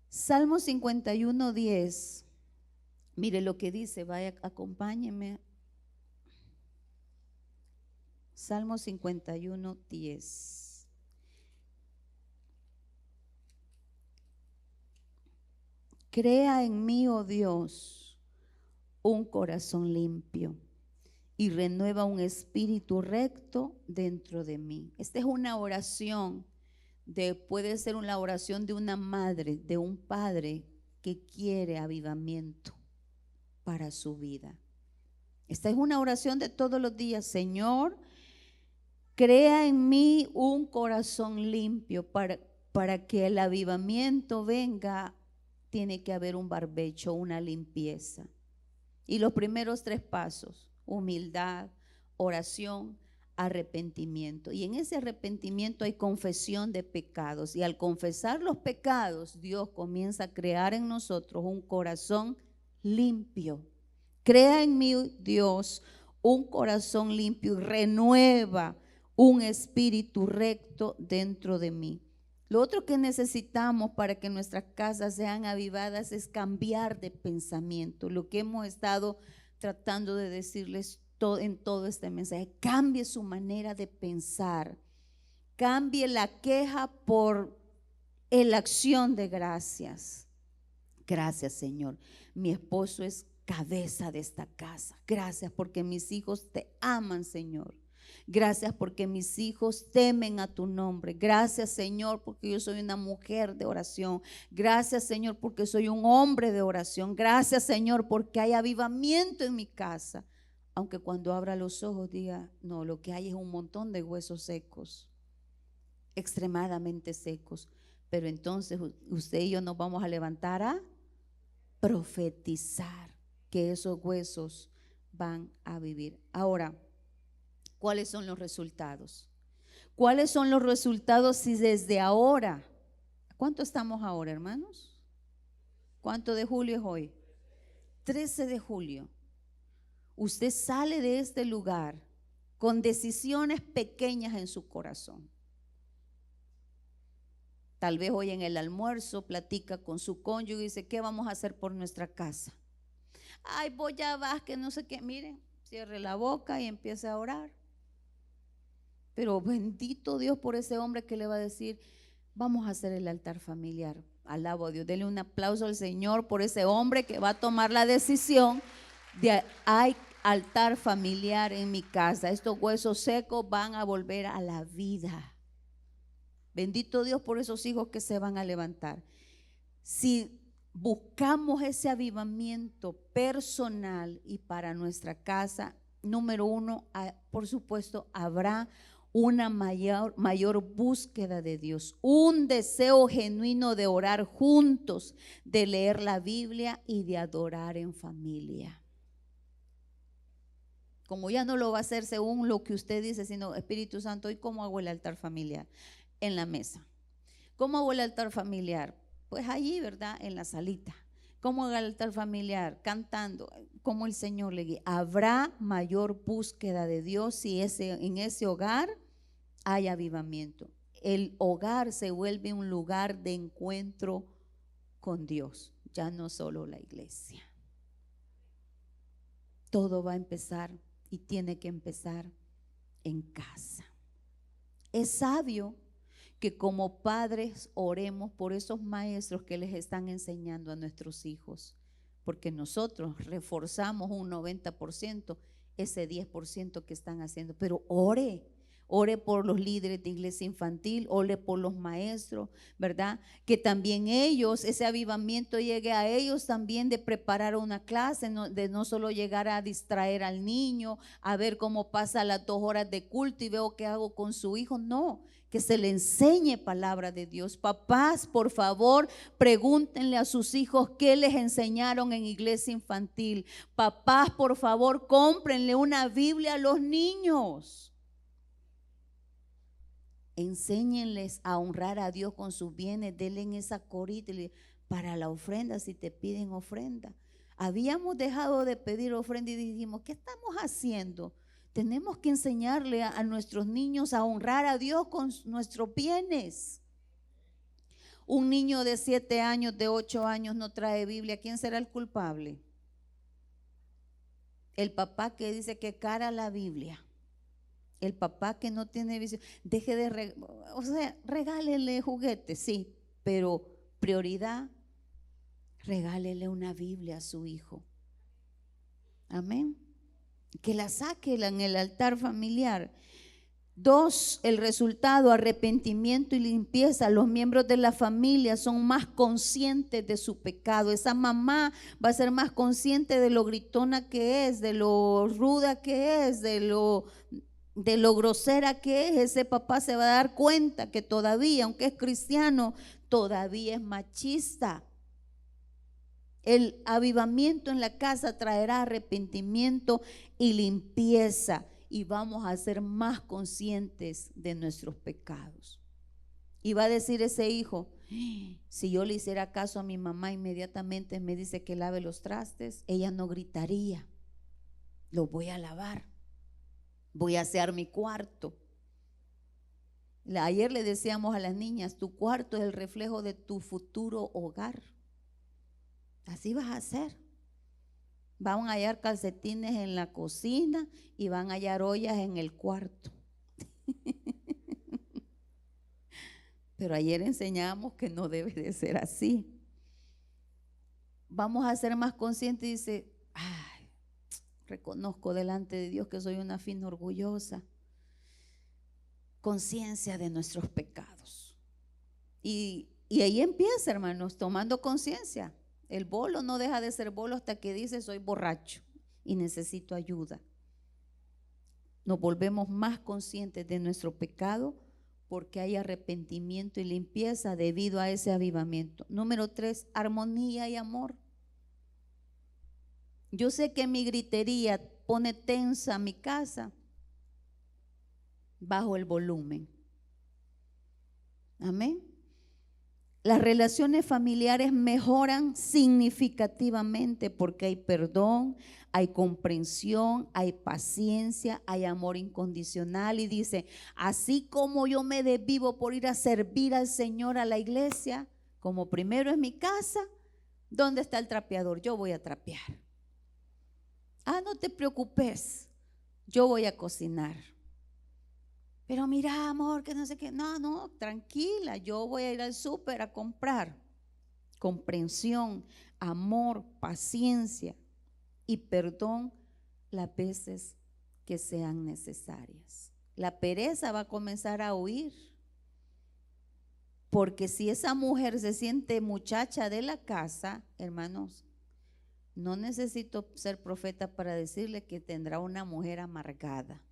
Salmo 51:10. Mire lo que dice, vaya, acompáñeme. Salmo 51:10. Crea en mí, oh Dios, un corazón limpio y renueva un espíritu recto dentro de mí. Esta es una oración, puede ser una oración de una madre, de un padre que quiere avivamiento para su vida. Esta es una oración de todos los días. Señor, crea en mí un corazón limpio para que el avivamiento venga. Tiene que haber un barbecho, una limpieza. Y los primeros 3 pasos: humildad, oración, arrepentimiento. Y en ese arrepentimiento hay confesión de pecados. Y al confesar los pecados, Dios comienza a crear en nosotros un corazón limpio. Crea en mí, Dios, un corazón limpio y renueva un espíritu recto dentro de mí. Lo otro que necesitamos para que nuestras casas sean avivadas es cambiar de pensamiento. Lo que hemos estado tratando de decirles en todo este mensaje: cambie su manera de pensar, cambie la queja por la acción de gracias. Gracias, Señor, mi esposo es cabeza de esta casa. Gracias porque mis hijos te aman, Señor. Gracias porque mis hijos temen a tu nombre. Gracias, Señor, porque yo soy una mujer de oración. Gracias, Señor, porque soy un hombre de oración. Gracias, Señor, porque hay avivamiento en mi casa. Aunque cuando abra los ojos diga, no, lo que hay es un montón de huesos secos, extremadamente secos. Pero entonces usted y yo nos vamos a levantar a profetizar que esos huesos van a vivir. Ahora, ¿cuáles son los resultados? ¿Cuáles son los resultados si desde ahora? ¿Cuánto estamos ahora, hermanos? ¿Cuánto de julio es hoy? 13 de julio. Usted sale de este lugar con decisiones pequeñas en su corazón. Tal vez hoy en el almuerzo platica con su cónyuge y dice, ¿qué vamos a hacer por nuestra casa? Ay, voy a vas, que no sé qué. Miren, cierre la boca y empiece a orar. Pero bendito Dios por ese hombre que le va a decir, vamos a hacer el altar familiar. Alabo a Dios, denle un aplauso al Señor por ese hombre que va a tomar la decisión de hay altar familiar en mi casa. Estos huesos secos van a volver a la vida. Bendito Dios por esos hijos que se van a levantar. Si buscamos ese avivamiento personal y para nuestra casa, número uno, por supuesto, habrá una mayor búsqueda de Dios, un deseo genuino de orar juntos, de leer la Biblia y de adorar en familia. Como ya no lo va a hacer según lo que usted dice, sino Espíritu Santo, ¿y cómo hago el altar familiar? En la mesa. ¿Cómo hago el altar familiar? Pues allí, ¿verdad? En la salita. ¿Cómo hago el altar familiar? Cantando, como el Señor le guíe. Habrá mayor búsqueda de Dios si en ese hogar hay avivamiento. El hogar se vuelve un lugar de encuentro con Dios, ya no solo la iglesia. Todo va a empezar y tiene que empezar en casa. Es sabio que como padres oremos por esos maestros que les están enseñando a nuestros hijos, porque nosotros reforzamos un 90%, ese 10% que están haciendo, pero ore por los líderes de iglesia infantil, ore por los maestros, ¿verdad? Que también ellos, ese avivamiento llegue a ellos también de preparar una clase, de no solo llegar a distraer al niño, a ver cómo pasa las 2 horas de culto y veo qué hago con su hijo, no, que se le enseñe palabra de Dios. Papás, por favor, pregúntenle a sus hijos qué les enseñaron en iglesia infantil. Papás, por favor, cómprenle una Biblia a los niños. Enséñenles a honrar a Dios con sus bienes, denle esa corita para la ofrenda si te piden ofrenda. Habíamos dejado de pedir ofrenda y dijimos, ¿qué estamos haciendo? Tenemos que enseñarle a nuestros niños a honrar a Dios con nuestros bienes. Un niño de 7 años, de 8 años no trae Biblia, ¿quién será el culpable? El papá que dice que cara la Biblia. El papá que no tiene visión, deje de, regálele juguetes, sí, pero prioridad, regálele una Biblia a su hijo. Amén. Que la saque en el altar familiar. 2, el resultado, arrepentimiento y limpieza. Los miembros de la familia son más conscientes de su pecado. Esa mamá va a ser más consciente de lo gritona que es, de lo ruda que es, de lo grosera que es. Ese papá se va a dar cuenta que todavía, aunque es cristiano, todavía es machista. El avivamiento en la casa traerá arrepentimiento y limpieza. y vamos a ser más conscientes de nuestros pecados. Y va a decir ese hijo, si yo le hiciera caso a mi mamá, inmediatamente me dice que lave los trastes, ella no gritaría, los voy a lavar, voy a asear mi cuarto. Ayer le decíamos a las niñas, tu cuarto es el reflejo de tu futuro hogar. Así vas a hacer. Van a hallar calcetines en la cocina y van a hallar ollas en el cuarto. Pero ayer enseñamos que no debe de ser así. Vamos a ser más conscientes. Dice, ay, reconozco delante de Dios que soy una fina orgullosa. Conciencia de nuestros pecados. Y ahí empieza, hermanos, tomando conciencia. El bolo no deja de ser bolo hasta que dice soy borracho y necesito ayuda. Nos volvemos más conscientes de nuestro pecado porque hay arrepentimiento y limpieza debido a ese avivamiento. Número 3, armonía y amor. Yo sé que mi gritería pone tensa mi casa. Bajo el volumen. Amén. Las relaciones familiares mejoran significativamente porque hay perdón, hay comprensión, hay paciencia, hay amor incondicional. Y dice, así como yo me desvivo por ir a servir al Señor a la iglesia, como primero es mi casa, ¿dónde está el trapeador? Yo voy a trapear. Ah, no te preocupes, yo voy a cocinar. Pero mira, amor, que no sé qué. No, tranquila, yo voy a ir al súper a comprar. Comprensión, amor, paciencia y perdón las veces que sean necesarias. La pereza va a comenzar a huir. Porque si esa mujer se siente muchacha de la casa, hermanos, no necesito ser profeta para decirle que tendrá una mujer amargada.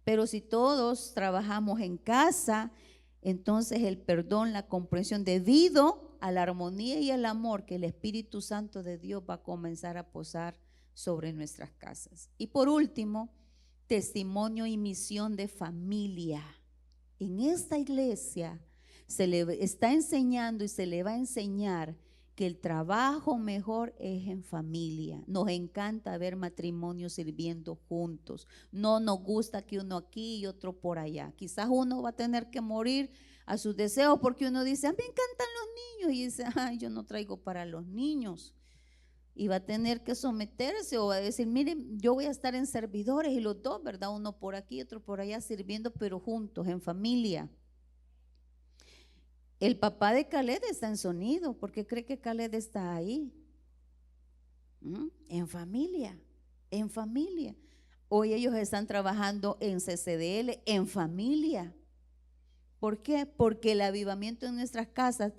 Pero si todos trabajamos en casa, entonces el perdón, la comprensión, debido a la armonía y el amor que el Espíritu Santo de Dios va a comenzar a posar sobre nuestras casas. Y por último, testimonio y misión de familia. En esta iglesia se le está enseñando y se le va a enseñar que el trabajo mejor es en familia. Nos encanta ver matrimonios sirviendo juntos. No nos gusta que uno aquí y otro por allá. Quizás uno va a tener que morir a sus deseos porque uno dice, a mí me encantan los niños. Y dice, ay, yo no traigo para los niños. Y va a tener que someterse o va a decir, miren, yo voy a estar en servidores y los dos, ¿verdad? Uno por aquí, otro por allá sirviendo, pero juntos, en familia. El papá de Caled está en sonido. ¿Por qué cree que Caled está ahí? En familia, en familia. Hoy ellos están trabajando en CCDL, en familia. ¿Por qué? Porque el avivamiento en nuestras casas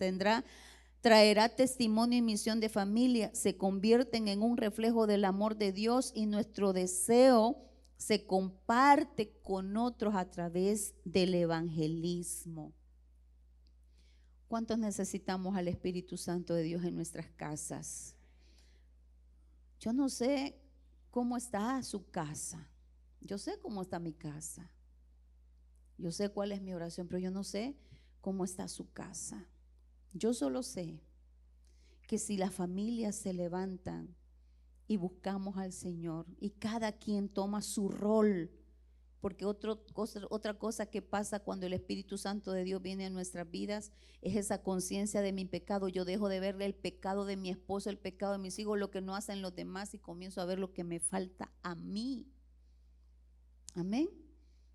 traerá testimonio y misión de familia. Se convierten en un reflejo del amor de Dios y nuestro deseo se comparte con otros a través del evangelismo. ¿Cuántos necesitamos al Espíritu Santo de Dios en nuestras casas? Yo no sé cómo está su casa. Yo sé cómo está mi casa. Yo sé cuál es mi oración, pero yo no sé cómo está su casa. Yo solo sé que si las familias se levantan y buscamos al Señor y cada quien toma su rol, porque otra cosa que pasa cuando el Espíritu Santo de Dios viene a nuestras vidas es esa conciencia de mi pecado. Yo dejo de verle el pecado de mi esposo, el pecado de mis hijos, lo que no hacen los demás y comienzo a ver lo que me falta a mí. Amén.